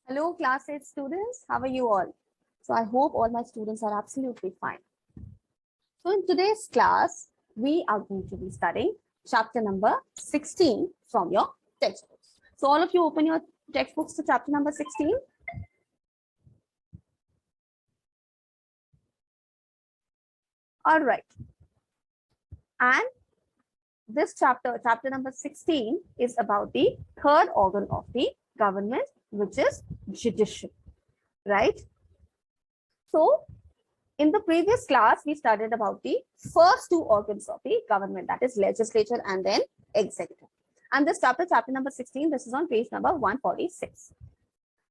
Hello, class 8 students. How are you all? So I hope all my students are absolutely fine. So in today's class, we are going to be studying chapter number 16 from your textbooks. So all of you open your textbooks to chapter number 16. All right. And this chapter number 16 is about the third organ of the government, which is judiciary, right? So in the previous class, we studied about the first two organs of the government, that is legislature and then executive. And this chapter number 16, this is on page number 146.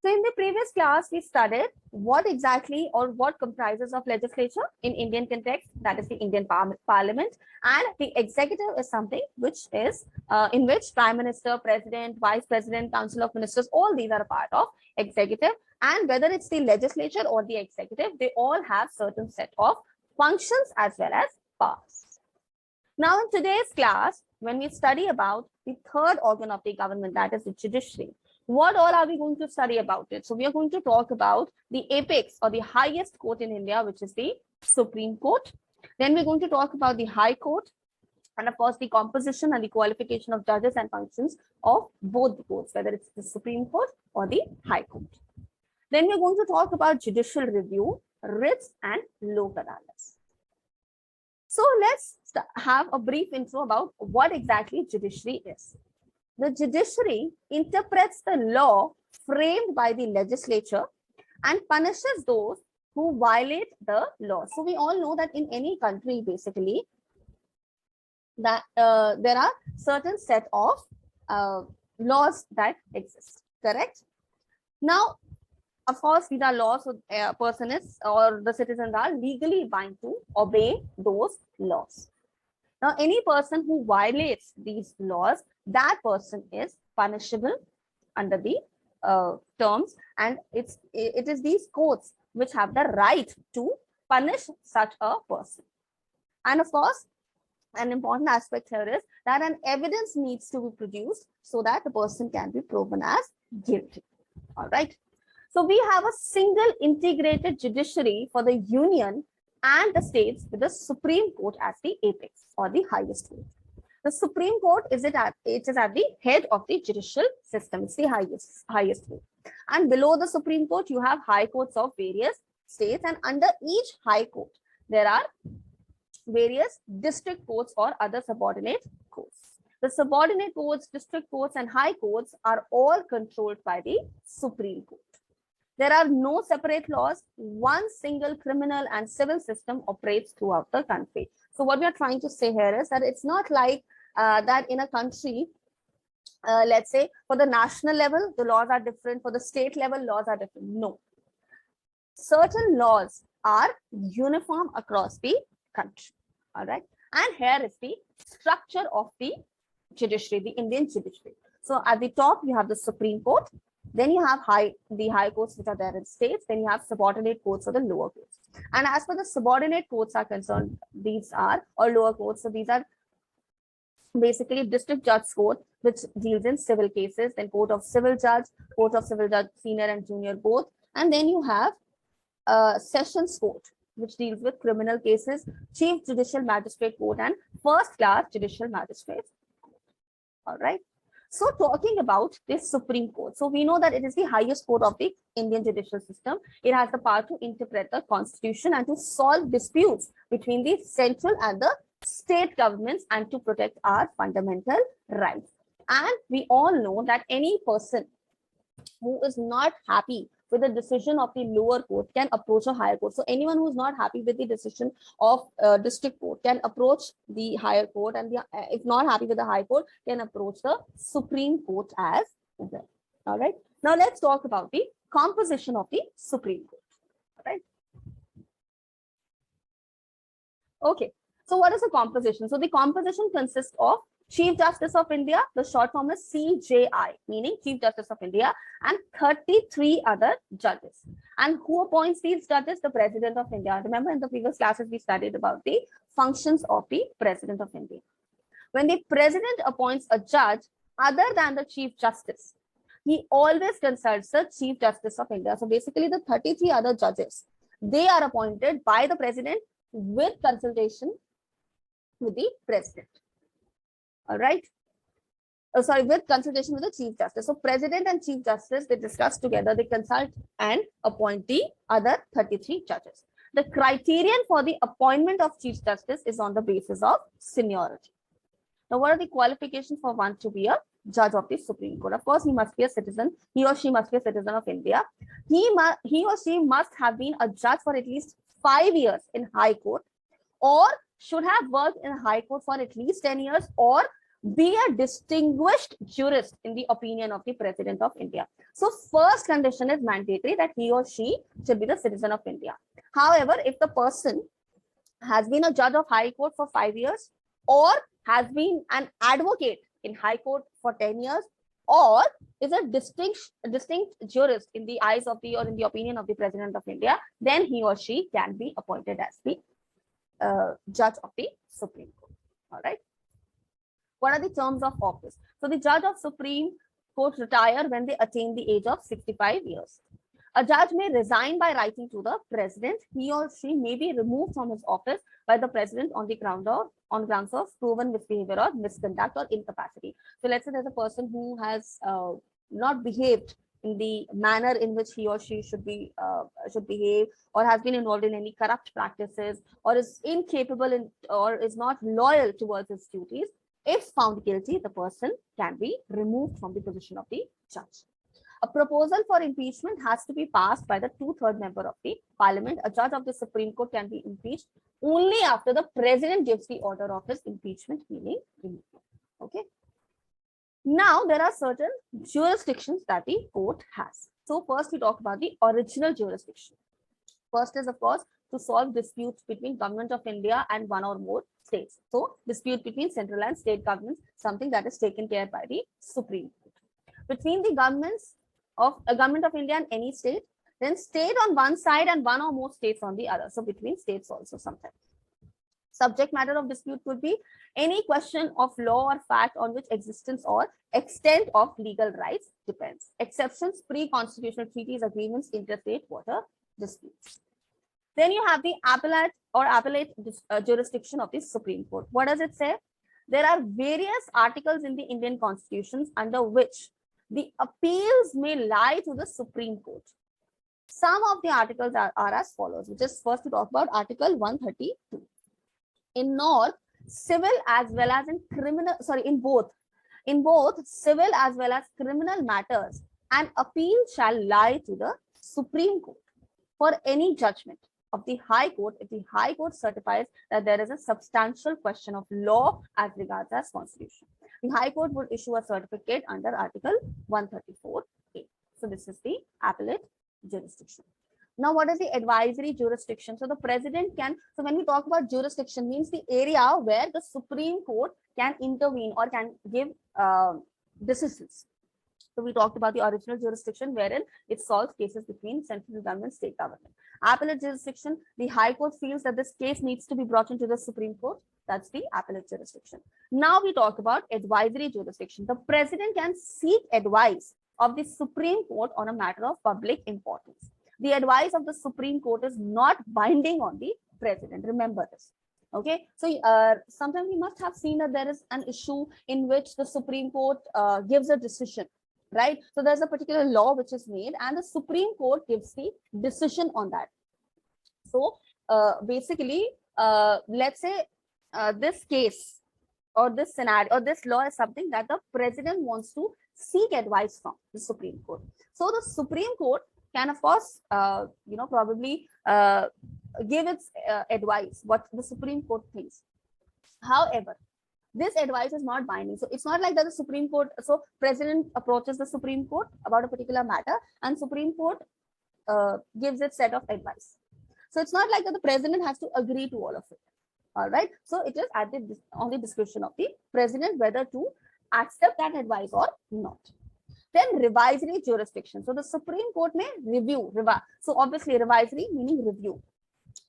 So in the previous class, we studied what exactly or what comprises of legislature in Indian context, that is the Indian Parliament, and the executive is something which is in which Prime Minister, President, Vice President, Council of Ministers, all these are a part of executive. And whether it's the legislature or the executive, they all have certain set of functions as well as powers. Now in today's class, when we study about the third organ of the government, that is the judiciary, what all are we going to study about it? So we are going to talk about the apex or the highest court in India, which is the Supreme Court. Then we're going to talk about the High Court, and of course the composition and the qualification of judges and functions of both the courts, whether it's the Supreme Court or the High Court. Then we're going to talk about judicial review, writs, and lok adalats. So let's have a brief intro about what exactly judiciary is. The judiciary interprets the law framed by the legislature and punishes those who violate the law. So we all know that in any country, basically, that there are certain set of laws that exist, correct? Now, of course, these are laws, so a person is or the citizens are legally bound to obey those laws. Now, any person who violates these laws, that person is punishable under the terms, and it is these courts which have the right to punish such a person. And of course, an important aspect here is that an evidence needs to be produced so that the person can be proven as guilty. All right. So we have a single integrated judiciary for the union and the states, with the Supreme Court as the apex or the highest court. The Supreme Court is at the head of the judicial system. It's the highest court. And below the Supreme Court, you have high courts of various states, and under each high court, there are various district courts or other subordinate courts. The subordinate courts, district courts, and high courts are all controlled by the Supreme Court. There are no separate laws. One single criminal and civil system operates throughout the country. So what we are trying to say here is that it's not like that in a country, let's say for the national level, the laws are different. For the state level, laws are different. No. Certain laws are uniform across the country. All right. And here is the structure of the judiciary, the Indian judiciary. So at the top, you have the Supreme Court. Then you have the high courts which are there in states. Then you have subordinate courts or the lower courts. And as for the subordinate courts are concerned, these are or lower courts. So these are basically district judge court, which deals in civil cases. Then court of civil judge senior and junior both. And then you have sessions court, which deals with criminal cases, chief judicial magistrate court, and first class judicial magistrate. All right. So talking about this Supreme Court, so we know that it is the highest court of the Indian judicial system. It has the power to interpret the constitution and to solve disputes between the central and the state governments and to protect our fundamental rights. And we all know that any person who is not happy with the decision of the lower court can approach a higher court. So anyone who is not happy with the decision of district court can approach the higher court, and if not happy with the high court, can approach the Supreme Court as well. All right. Now let's talk about the composition of the Supreme Court. All right. Okay. So what is the composition? So the composition consists of Chief Justice of India, the short form is CJI, meaning Chief Justice of India, and 33 other judges. And who appoints these judges? The President of India. Remember in the previous classes we studied about the functions of the President of India. When the President appoints a judge other than the Chief Justice, he always consults the Chief Justice of India. So basically the 33 other judges, they are appointed by the president with consultation with the president. All right. Sorry, with consultation with the Chief Justice. So President and Chief Justice, they discuss together, they consult and appoint the other 33 judges. The criterion for the appointment of Chief Justice is on the basis of seniority. Now, what are the qualifications for one to be a judge of the Supreme Court? Of course, he must be a citizen. He or she must be a citizen of India. He or she must have been a judge for at least 5 years in High Court, or should have worked in High Court for at least 10 years, or be a distinguished jurist in the opinion of the President of India. So first condition is mandatory, that he or she should be the citizen of India. However, if the person has been a judge of High Court for 5 years, or has been an advocate in High Court for 10 years, or is a distinct jurist in the eyes of the, or in the opinion of the President of India, then he or she can be appointed as the judge of the Supreme Court. All right. What are the terms of office? So the judge of Supreme Court retire when they attain the age of 65 years. A judge may resign by writing to the president. He or she may be removed from his office by the president on the grounds of proven misbehavior or misconduct or incapacity. So let's say there's a person who has not behaved in the manner in which he or she should behave, or has been involved in any corrupt practices, or is incapable in, or is not loyal towards his duties. If found guilty, the person can be removed from the position of the judge. A proposal for impeachment has to be passed by the 2/3 member of the parliament. A judge of the Supreme Court can be impeached only after the president gives the order of his impeachment, meaning removal. Okay. Now, there are certain jurisdictions that the court has. So first we talk about the original jurisdiction. First is, of course, to solve disputes between Government of India and one or more states. So dispute between central and state governments, something that is taken care by the Supreme Court. Between the governments of a Government of India and any state, then state on one side and one or more states on the other. So between states also sometimes. Subject matter of dispute could be any question of law or fact on which existence or extent of legal rights depends. Exceptions, pre-constitutional treaties, agreements, interstate water disputes. Then you have the appellate jurisdiction of the Supreme Court. What does it say? There are various articles in the Indian constitutions under which the appeals may lie to the Supreme Court. Some of the articles are as follows, which is first to talk about Article 132. In North, civil as well as in criminal, in both civil as well as criminal matters, an appeal shall lie to the Supreme Court for any judgment of the High Court if the High Court certifies that there is a substantial question of law as regards as constitution. The High Court would issue a certificate under Article 134A. So this is the appellate jurisdiction. Now, what is the advisory jurisdiction? So the president can, so when we talk about jurisdiction, means the area where the Supreme Court can intervene or can give decisions. So we talked about the original jurisdiction, wherein it solves cases between central government, state government. Appellate jurisdiction, the High Court feels that this case needs to be brought into the Supreme Court. That's the appellate jurisdiction. Now we talk about advisory jurisdiction. The president can seek advice of the Supreme Court on a matter of public importance. The advice of the Supreme Court is not binding on the president. Remember this. Okay, so sometimes we must have seen that there is an issue in which the Supreme Court gives a decision, right? So there's a particular law which is made and the Supreme Court gives the decision on that. So basically, let's say this case or this scenario or this law is something that the president wants to seek advice from the Supreme Court. So the Supreme Court can, of course, probably give its advice, what the Supreme Court thinks. However, this advice is not binding. So it's not like that the Supreme Court, so president approaches the Supreme Court about a particular matter and Supreme Court gives its set of advice. So it's not like that the president has to agree to all of it. All right. So it is at the on the discretion of the president whether to accept that advice or not. Then revisory jurisdiction. So the Supreme Court may review. So obviously revisory meaning review.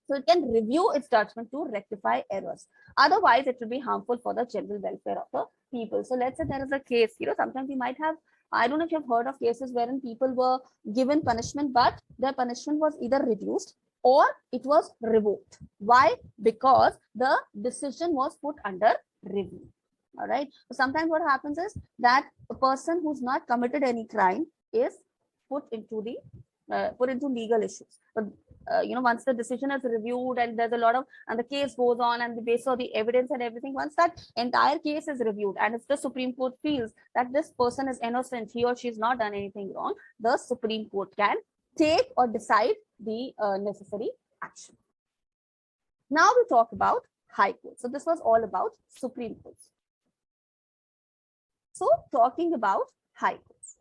So it can review its judgment to rectify errors. Otherwise, it will be harmful for the general welfare of the people. So let's say there is a case, sometimes we might have I don't know if you've heard of cases wherein people were given punishment, but their punishment was either reduced or it was revoked. Why? Because the decision was put under review. All right. So sometimes what happens is that a person who's not committed any crime is put into legal issues. But once the decision is reviewed and there's a lot of, and the case goes on, and based on the evidence and everything, once that entire case is reviewed, and if the Supreme Court feels that this person is innocent, he or she has not done anything wrong, the Supreme Court can take or decide the necessary action. Now we talk about High Court. So this was all about Supreme Courts. So talking about High Courts.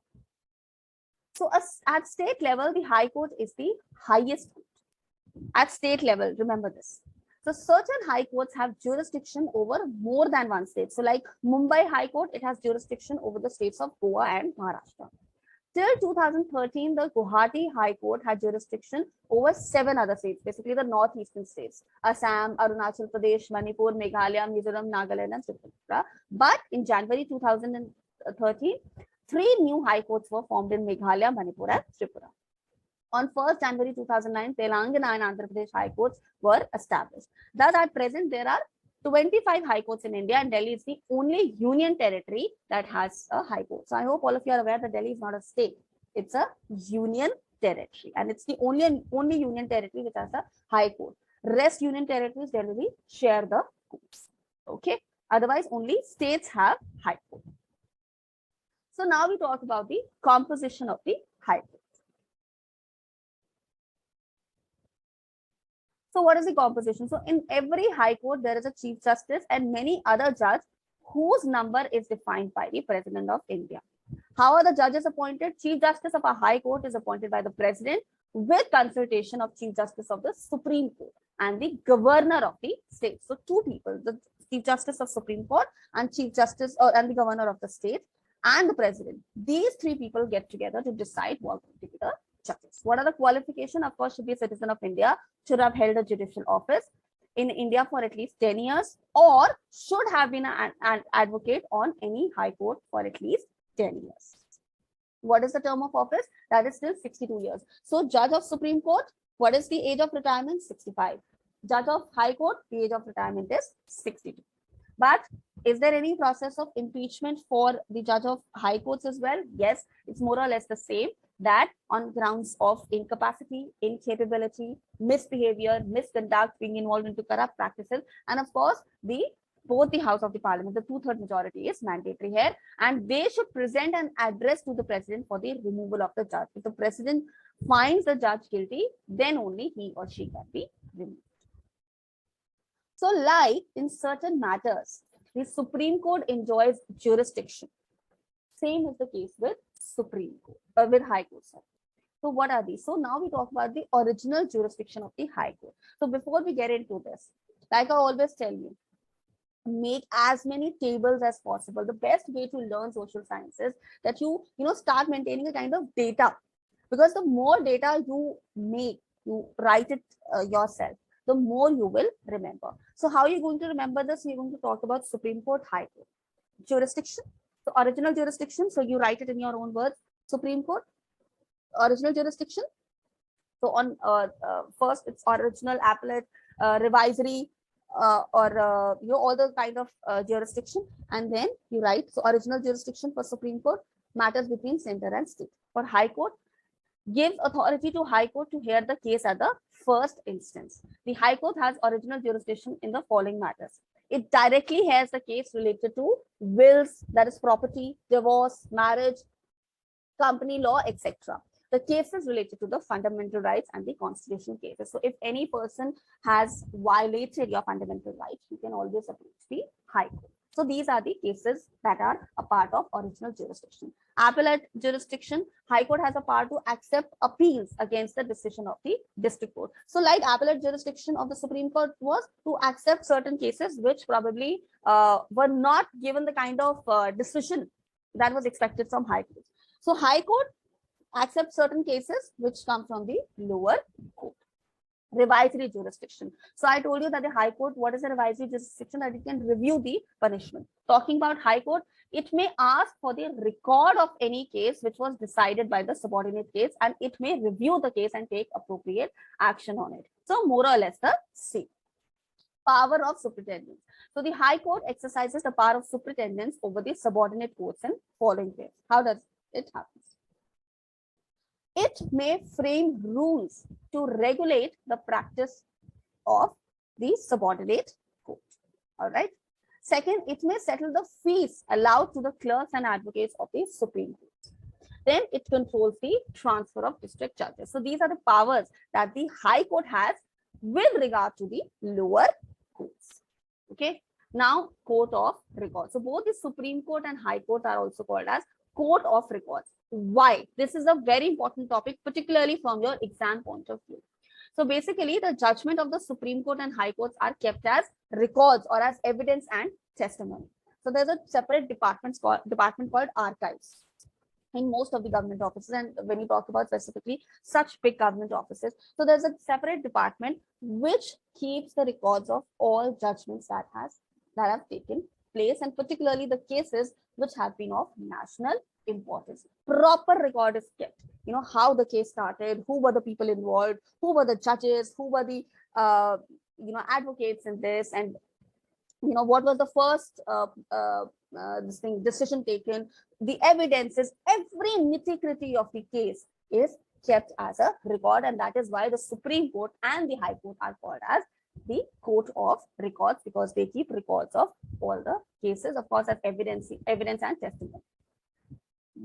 So at state level, the High Court is the highest court. At state level, remember this. So certain high courts have jurisdiction over more than one state. So like Mumbai High Court, it has jurisdiction over the states of Goa and Maharashtra. Till 2013, the Guwahati High Court had jurisdiction over 7 other states, basically the northeastern states: Assam, Arunachal Pradesh, Manipur, Meghalaya, Mizoram, Nagaland, and Tripura. But in January 2013, 3 new high courts were formed in Meghalaya, Manipur, and Tripura. On 1st January 2009, Telangana and Andhra Pradesh high courts were established. Thus, at present, there are 25 high courts in India, and Delhi is the only union territory that has a high court. So I hope all of you are aware that Delhi is not a state; it's a union territory, and it's the only union territory which has a high court. Rest union territories generally share the courts. Okay, otherwise only states have high court. So now we talk about the composition of the high court. So what is the composition? So in every high court, there is a chief justice and many other judges whose number is defined by the President of India. How are the judges appointed? Chief Justice of a high court is appointed by the President with consultation of Chief Justice of the Supreme Court and the Governor of the state. So 2 people, the Chief Justice of Supreme Court and Chief Justice and the Governor of the state and the President. These 3 people get together to decide what to be the judges. What are the qualifications? Of course, should be a citizen of India, should have held a judicial office in India for at least 10 years, or should have been an advocate on any high court for at least 10 years. What is the term of office? That is still 62 years. So judge of Supreme Court, what is the age of retirement? 65. Judge of High Court, the age of retirement is 62. But is there any process of impeachment for the judge of high courts as well? Yes, it's more or less the same, that on grounds of incapacity, incapability, misbehavior, misconduct, being involved into corrupt practices, and of course, both the House of the Parliament, the 2/3 majority is mandatory here, and they should present an address to the President for the removal of the judge. If the President finds the judge guilty, then only he or she can be removed. So like in certain matters, the Supreme Court enjoys jurisdiction. Same is the case with Supreme Court, with High Court. Sorry. So what are these? So now we talk about the original jurisdiction of the High Court. So before we get into this, like I always tell you, make as many tables as possible. The best way to learn social sciences that you start maintaining a kind of data, because the more data you make, you write it yourself, the more you will remember. So how are you going to remember this? We're going to talk about Supreme Court, High Court. Jurisdiction, so original jurisdiction, so you write it in your own words. Supreme Court, original jurisdiction. So on first it's original, appellate, revisory, or all the kind of jurisdiction, and then you write, so original jurisdiction for Supreme Court, matters between center and state. For High Court, gives authority to High Court to hear the case at the first instance. The High Court has original jurisdiction in the following matters. It directly hears the case related to wills, that is property, divorce, marriage, company law, etc. The cases related to the fundamental rights and the constitutional cases. So if any person has violated your fundamental rights, you can always approach the High Court. So these are the cases that are a part of original jurisdiction. Appellate jurisdiction, High Court has a power to accept appeals against the decision of the district court. So like appellate jurisdiction of the Supreme Court was to accept certain cases which probably were not given the kind of decision that was expected from High Court. So High Court accepts certain cases which come from the lower court. revisory jurisdiction. So I told you that the High Court, what is a revisory jurisdiction? That it can review the punishment. Talking about High Court, it may ask for the record of any case which was decided by the subordinate case, and it may review the case and take appropriate action on it. So more or less the same. Power of superintendence. So the High Court exercises the power of superintendence over the subordinate courts in following ways. How does it happen? It may frame rules to regulate the practice of the subordinate court. All right. Second, it may settle the fees allowed to the clerks and advocates of the Supreme Court. Then it controls the transfer of district judges. So these are the powers that the High Court has with regard to the lower courts. Okay. Now, Court of Records. So both the Supreme Court and High Court are also called as Court of Records. Why? This is a very important topic, particularly from your exam point of view. So basically, the judgment of the Supreme Court and High Courts are kept as records or as evidence and testimony. So there's a separate department called archives in most of the government offices. And when you talk about specifically such big government offices, so there's a separate department which keeps the records of all judgments that have taken place, and particularly the cases which have been of national importance. Proper record is kept. You know, how the case started, who were the people involved, who were the judges, who were the advocates in this, and what was the first decision taken. The evidences, every nitty-gritty of the case is kept as a record, and that is why the Supreme Court and the High Court are called as the Court of Records, because they keep records of all the cases, of course, as evidence and testimony.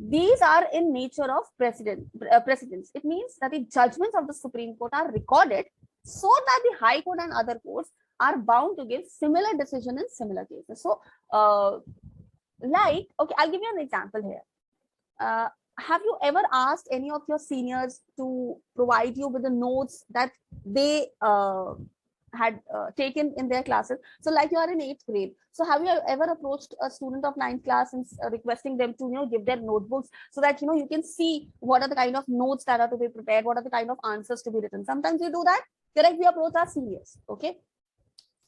These are in nature of precedents. It means that the judgments of the Supreme Court are recorded so that the High Court and other courts are bound to give similar decision in similar cases. So, okay, I'll give you an example here. Have you ever asked any of your seniors to provide you with the notes that they had taken in their classes? So like you are in 8th grade. So have you ever approached a student of 9th class and requesting them to give their notebooks so that you can see what are the kind of notes that are to be prepared, what are the kind of answers to be written? Sometimes we do that. Correct? We approach our seniors. Okay.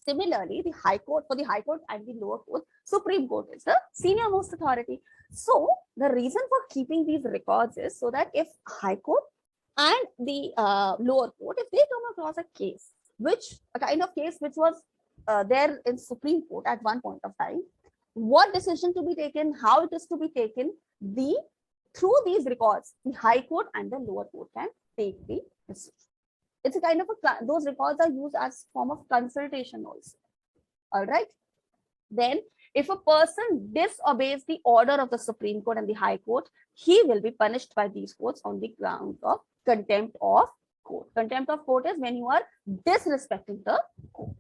Similarly, the High Court, for the High Court and the lower court, Supreme Court is the senior most authority. So the reason for keeping these records is so that if High Court and the lower court, if they come across a case, a kind of case which was there in Supreme Court at one point of time, what decision to be taken, how it is to be taken, through these records, the High Court and the lower court can take the decision. It's a kind of those records are used as form of consultation also. All right. Then, if a person disobeys the order of the Supreme Court and the High Court, he will be punished by these courts on the grounds of contempt of court. Contempt of court is when you are disrespecting the court.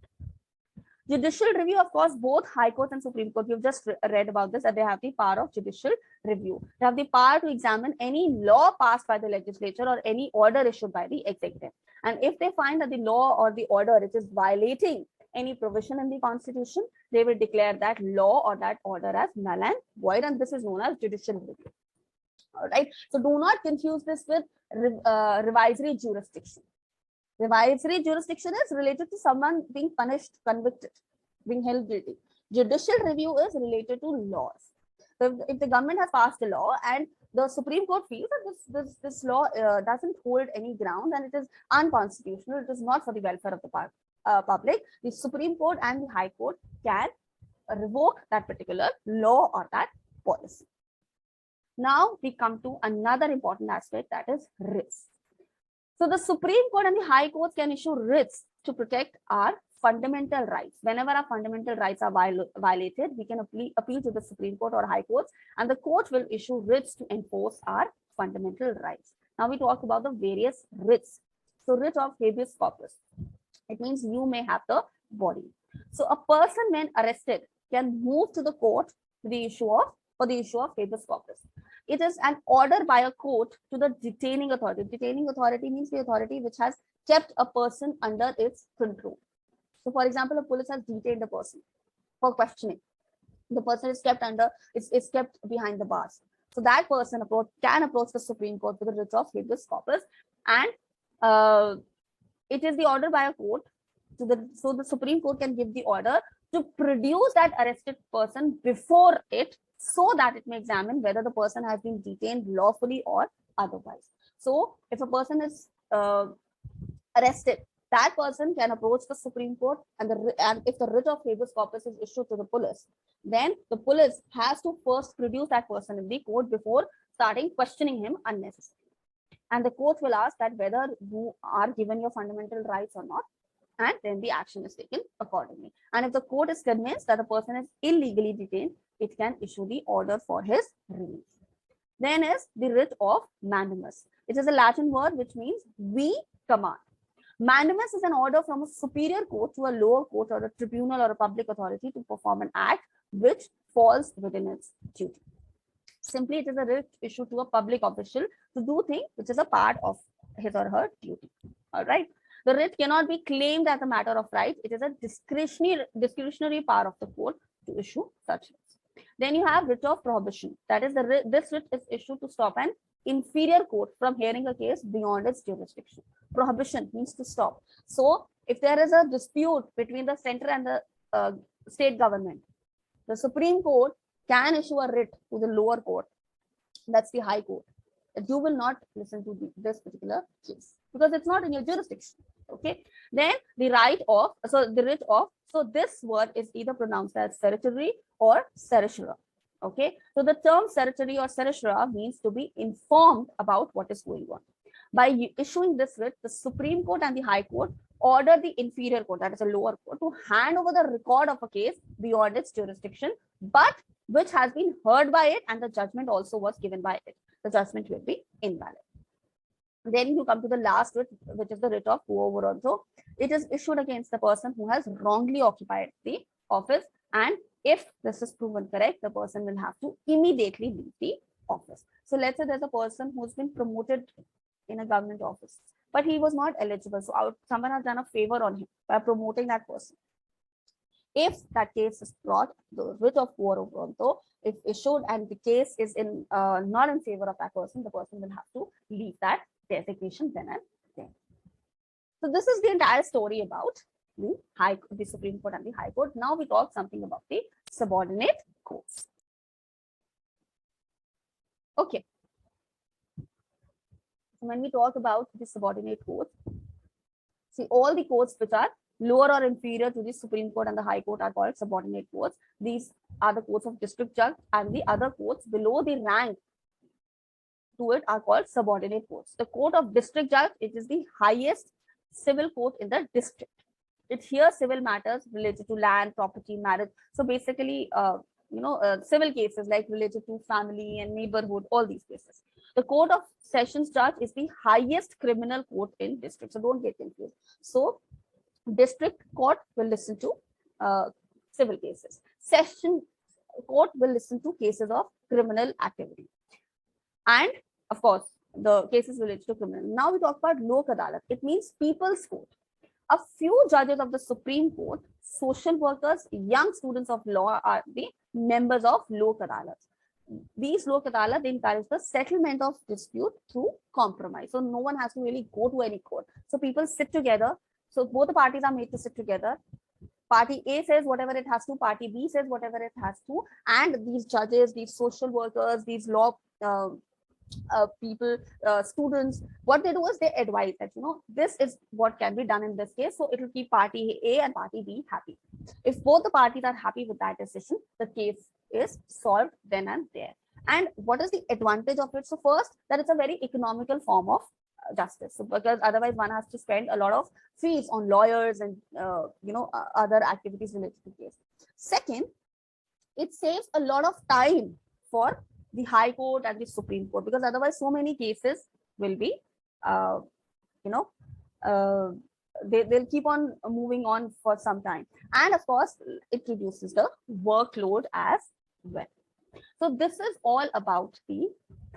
Judicial review, of course, both High Court and Supreme Court, we've just read about this, that they have the power of judicial review. They have the power to examine any law passed by the legislature or any order issued by the executive. And if they find that the law or the order it is violating any provision in the Constitution, they will declare that law or that order as null and void, and this is known as judicial review. All right. So do not confuse this with revisory jurisdiction. Revisory jurisdiction is related to someone being punished, convicted, being held guilty. Judicial review is related to laws. So if the government has passed a law and the Supreme Court feels that this law doesn't hold any ground and it is unconstitutional, it is not for the welfare of the public, the Supreme Court and the High Court can revoke that particular law or that policy. Now we come to another important aspect, that is writs. So the Supreme Court and the High Courts can issue writs to protect our fundamental rights. Whenever our fundamental rights are violated, we can appeal to the Supreme Court or High Courts, and the court will issue writs to enforce our fundamental rights. Now we talk about the various writs. So writ of habeas corpus, it means you may have the body. So a person when arrested can move to the court for the issue of habeas corpus. It is an order by a court to the detaining authority. Detaining authority means the authority which has kept a person under its control. So, for example, a police has detained a person for questioning. The person is kept is kept behind the bars. So that person can approach the Supreme Court with a writ of habeas corpus, and it is the order by a court to so the Supreme Court can give the order to produce that arrested person before it, so that it may examine whether the person has been detained lawfully or otherwise. So if a person is arrested, that person can approach the Supreme Court, and if the writ of habeas corpus is issued to the police, then the police has to first produce that person in the court before starting questioning him unnecessarily. And the court will ask that whether you are given your fundamental rights or not, and then the action is taken accordingly. And if the court is convinced that the person is illegally detained, it can issue the order for his release. Then is the writ of mandamus. It is a Latin word which means we command. Mandamus is an order from a superior court to a lower court or a tribunal or a public authority to perform an act which falls within its duty. Simply, it is a writ issued to a public official to do things which is a part of his or her duty. All right. The writ cannot be claimed as a matter of right. It is a discretionary power of the court to issue such writs. Then you have writ of prohibition. That is, this writ is issued to stop an inferior court from hearing a case beyond its jurisdiction. Prohibition means to stop. So if there is a dispute between the center and the state government, the Supreme Court can issue a writ to the lower court, that's the high court, that you will not listen to this particular case because it's not in your jurisdiction. Okay. Then the right of, so the writ of, so this word is either pronounced as certiorari or certiorari. Okay. So the term certiorari or certiorari means to be informed about what is going on. By issuing this writ, the Supreme Court and the High Court order the inferior court, that is a lower court, to hand over the record of a case beyond its jurisdiction, but which has been heard by it, and the judgment also was given by it. The judgment will be invalid. Then you come to the last writ, which is the writ of quo warranto. It is issued against the person who has wrongly occupied the office, and if this is proven correct, the person will have to immediately leave the office. So let's say there's a person who's been promoted in a government office, but he was not eligible. So someone has done a favor on him by promoting that person. If that case is brought, the writ of quo warranto, if issued and the case is in not in favor of that person, the person will have to leave that designation then and there. So this is the entire story about the Supreme Court and the High Court. Now we talk something about the subordinate courts. Okay. When we talk about the subordinate courts, see, all the courts which are lower or inferior to the Supreme Court and the High Court are called subordinate courts. These are the courts of district judge, and the other courts below the rank to it are called subordinate courts. The court of district judge, it is the highest civil court in the district. It hears civil matters related to land, property, marriage. So basically, civil cases like related to family and neighborhood, all these cases. The court of sessions judge is the highest criminal court in district. So don't get confused. So district court will listen to civil cases. Session court will listen to cases of criminal activity. And of course, the cases related to criminal. Now we talk about Lok Adalat. It means people's court. A few judges of the Supreme Court, social workers, young students of law are the members of Lok Adalat. These Lok Adalat, they encourage the settlement of dispute through compromise. So no one has to really go to any court. So people sit together. So both the parties are made to sit together. Party A says whatever it has to, party B says whatever it has to, and these judges, these social workers, these law people, students, what they do is they advise that, this is what can be done in this case. So it will keep party A and party B happy. If both the parties are happy with that decision, the case is solved then and there. And what is the advantage of it? So first, that it's a very economical form of justice. So because otherwise one has to spend a lot of fees on lawyers and other activities related to case. Second, it saves a lot of time for the High Court and the Supreme Court, because otherwise so many cases will be they'll keep on moving on for some time. And of course, it reduces the workload as well. So this is all about the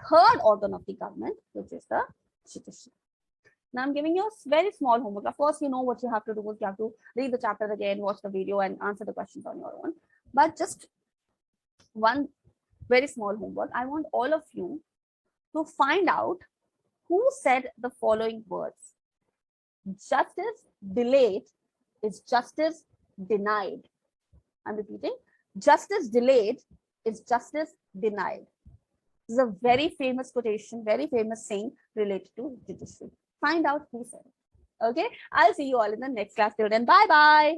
third organ of the government, which is the judiciary. Now I'm giving you a very small homework. Of course, you know what you have to do is you have to read the chapter again, watch the video, and answer the questions on your own. But just one very small homework. I want all of you to find out who said the following words. Justice delayed is justice denied. I'm repeating. Justice delayed is justice denied. This is a very famous quotation, very famous saying related to judiciary. Find out who said it. Okay. I'll see you all in the next class. Till then, bye bye.